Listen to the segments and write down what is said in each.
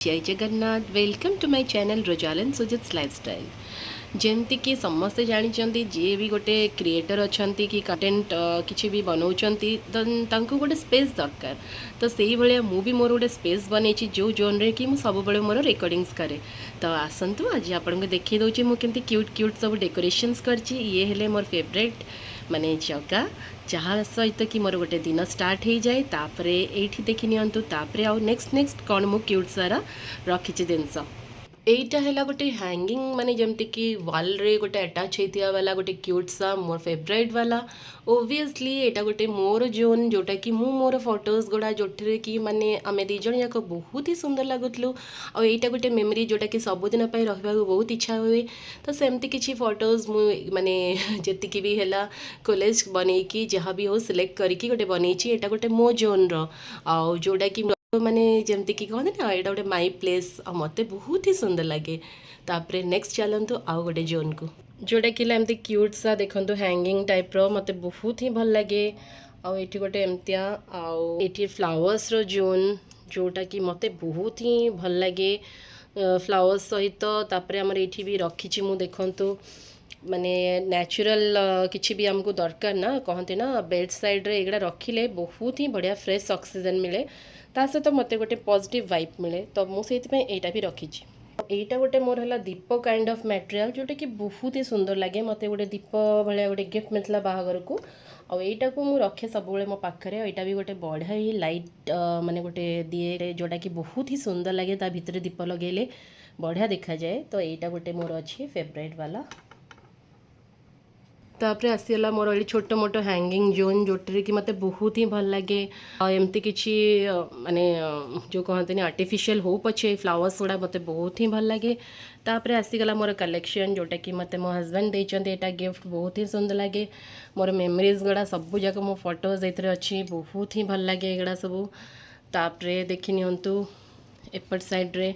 जय Jagannath welcome to my channel Rojalin Sujit lifestyle. जमती कि समस्ते जानते जी भी गोटे क्रिएटर अच्छा कि कंटेंट किसी भी बनाऊँगी तो गोटे स्पेस दरकार। तो से भाया मुझे मोर गोटे स्पेस बन जो जोन रे कि सब मोर रेकर्डिंग्स करे। तो आसतु आज आपको देखी दूसरी मुझे क्यूट क्यूट सब डेकोरेशंस करची। ये हेले मोर फेवरेट माने जगह जहाँ सहित कि मोर गोटे दिन स्टार्ट हो जाए तापर ये देखी नियंतु तापर आउ नेक्स्ट नेक्स्ट कौन मु क्यूट सारा रखी जिनस एटा है गोटे हैंगिंग माने जमती कि वाल रे गोटे अटैच होता वाला गोटे क्यूट सा मोर फेवरेट वाला। ओबियसली एटा गोटे मोर जोन जोटा कि मु मोर फोटोज गुड़ा जोठे कि माने आम दिज जाक बहुत ही सुंदर लगुलु आईटा गोटे मेमोरी जोटा कि सबुदिन रहा बहुत इच्छा हुए। तो सेमती किसी फोटोज मु माने जी भी है कॉलेज बनईकी जहाँ भी हो सिलेक्ट करके गोटे बनई एटा गोटे मो जोन रो जोटा कि माने जमती कि कहते ना यहाँ गोटे माई प्लेस मत बहुत ही सुंदर लगे। तापर नेक्स्ट चलतु आउ गोटे जोन को जोटा कि एमती क्यूट सा देखो हैंगिंग टाइप रो मत बहुत ही भल लगे। आठी गोटे एमतिया आठी फ्लावर्स रो जोन जोटा कि मत बहुत ही भल लगे फ्लावर्स सहित। तापर आमर ये भी रखी मु देखंतु माने नेचुरल किसी भी आमको दरकार ना कहते ना बेड साइड रे एगुड़ा रखिले बहुत ही बढ़िया फ्रेश ऑक्सीजन मिले ता सहित मत गोटे पॉजिटिव वाइब मिले। तो मुझे यहाँ भी रखी एटा गोटे मोर है दीप काइंड ऑफ मटेरियल जोटा कि बहुत ही सुंदर लगे मत गोटे दीप भाया गोटे गिफ्ट मिलता बाहागर को आईटा को मुझे रखे सब मो पाखे यहाँ भी गोटे बढ़िया ही लाइट माने गोटे दिए जोटा कि बहुत ही सुंदर लगे ता भितर दीप लगेले बढ़िया देखा जाए। तो यहाँ गोटे मोर अच्छी फेवरेट वाला। तापर आसीगला मोर ये छोट मोट हैंगिंग जोन जोटे कि मत बहुत ही भल लगे एमती किसी माने जो कहते आर्टिफिशियल हो पछे फ्लावर्स गुड़ा मत बहुत ही भल लगे। तापर आसीगला मोर कलेक्शन जोटा कि मत मो हजबैंड देते यहाँ गिफ्ट बहुत ही सुंदर लगे मोर मेमोरीज गुड़ा सब जाक मो फोटोज ये अच्छी बहुत ही भल लगे एगुड़ा सब। तापर देखी नियंतु एपट साइड रे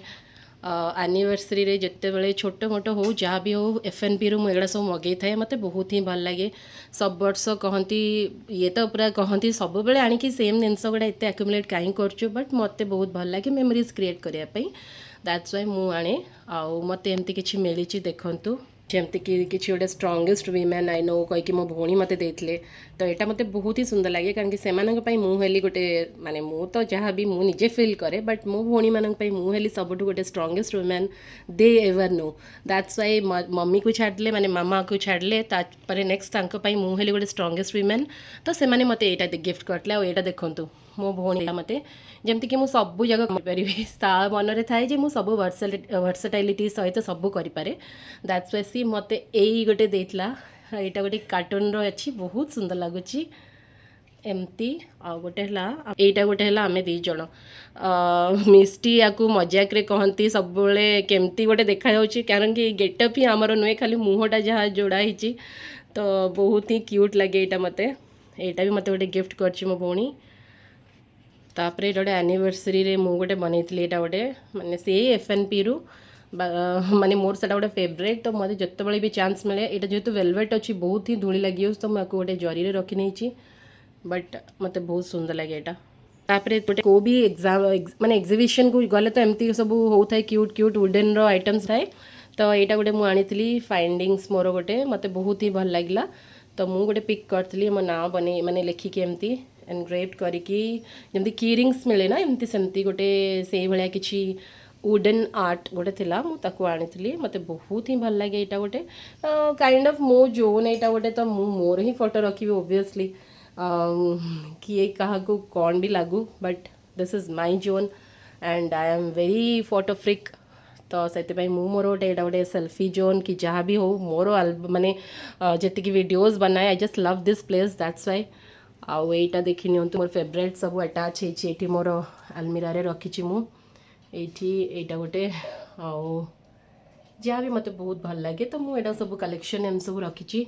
एनिवर्सरी रे जिते बड़े छोट मोट हो जहाँ भी हो एफएनपी रू मुझे सब मगई थाए मत बहुत ही भल लगे। सब वर्ष कहती ये तो पूरा कहती सब बेले आणिकी सेम जिनस गुड़ा एत आक्युमुलेट कहीं करचु बट मत बहुत भल लगे मेमोरीज क्रिएट करने दैट्स वाई मु आने आउ मत एमती किसी मिली देखंतु जमती कि किसी गोटे स्ट्रंगेस्ट वीमेन आई नो कहीकि मो भौणी मते देथिले। तो यहाँ मत बहुत ही सुंदर लगे कारण कि मुझे गोटे माने मु तो जहाँ भी मुझे फिल करे बट मो भौणी मानी मुझे सब गोटे strongest women they ever know. That's why mummy को छाड़ले माने मामा को छाड़ले तापर नेक्स्ट मुझे गोटे स्ट्रंगेस्ट वुमेन। तो से मत यहाँ गिफ्ट करते यहाँ देखूँ मो भौणी मत जमती कि मुझे सब जगह करी ता मन में थाए मुझे सब वर्सटाइलिटी सहित सब करें। दैट्स वाई सी मत यही गोटे देता यहाँ गोटे कार्टून अच्छी बहुत सुंदर लगुच एमती आ गोटे यहाँ गोटे है आम दीज मिष्टी या मजाक रे कहती सब केमती गोटे देखा कारण कि गेटअप ही आमर नुहे खाली मुहटा जहाँ जोड़ाही। तो बहुत ही क्यूट लगे यहाँ मत यहाँ भी मत गोटे गिफ्ट कर मो भौणी। तापर ये गोटे एनिवर्सरी रे मु गोटे बनई यहाँ गोटे माने से एफएनपी रु माने मोर से गोटे फेवरेट। तो मत जिते भी चांस मिले यहाँ जेहेतु वेलवेट अच्छी बहुत ही धूली लगी तो मुझे गोटे जरी रे रखी नहीं बट मत बहुत सुंदर लगे यहाँ। तापर गोटे को भी एग्जाम माने एग्जिबिशन को गले तो एमती सब होता है क्यूट क्यूट वुडेन रो आइटम्स थाए। तो यहाँ गोटे मुझे फाइंडिंग्स मोर गोटे मत बहुत ही भल लगे। तो मुझे गोटे पिक करी मो ना बन माने लिखिकी एमती एनग्रेव करके जमी की रिंग्स मिले ना एमती सेमती गोटे से भाया किसी वुडेन आर्ट गोटे थिला मुझे आनी मत बहुत ही भल लगे यहाँ गोटे काइंड ऑफ मो जोन यहाँ गोटे। तो मु मोर ही फोटो रखी ओबियसली किए क्या कौन भी लागू but this is my zone and I am very photo freak. तो से मोर गोटे यहाँ गोटे सेल्फी जोन कि जहाँ भी हो मोर माने जी वीडियोज बनाए I just love this place that's why. आउ यहाँ देखी नि मोर फेवरेट सब अटैच होती मोर आलमीरा रे रखी ये गोटे आउ जहाँ भी मत बहुत भल लगे। तो मुझे सब कलेक्शन एम सब रखी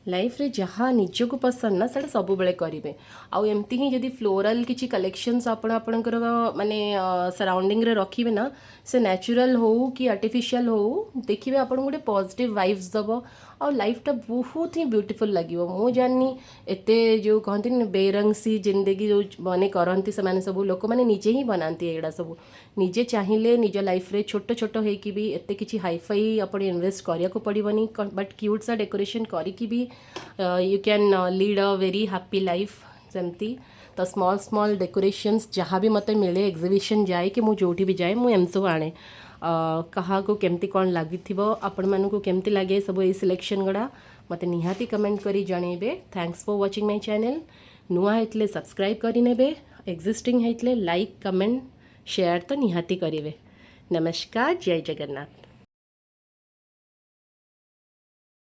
लाइफ रे जहाँ निजको पसंद ना सेटा सब बेले करेंगे आउ एमती ही जदि फ्लोराल किसी कलेक्शंस आपणकर माने सराउंडिंग रे रखिबे ना से नेचुरल हो कि आर्टिफिशियल हो देखिए आपन गोटे पॉजिटिव वाइब्स दब और लाइफटा बहुत ही ब्यूटीफुल लगे मु जानी एते जो कहती बेरंगसी जिंदगी जो बने करती से सब लोक मैंने निजे ही बनाती एड़ा सब निजे चाहिए निज लाइफ रे छोट छोट होइकी भी एते किछि हाईफाई अपन इन्वेस्ट करिया को पड़िबनी बट क्यूट सा डेकोरेशन करिकी भी you can lead a very happy life जमती तो स्मॉल स्मॉल डेकोरेशंस जहाँ भी मत मिले एग्जिबिशन जाए कि मुझे भी जाए मुझे एम सब आने क्या केमती कौन लगी आपण मानू केमती लगे सब ये सिलेक्शन गुड़ा मत निहाती कमेंट करी जनइबे thanks for watching my channel नुआ होइतले सब्सक्राइब करी नेबे एक्जिस्टिंग होइतले लाइक कमेंट शेयर तो निहाती करेंगे नमस्कार जय जगन्नाथ।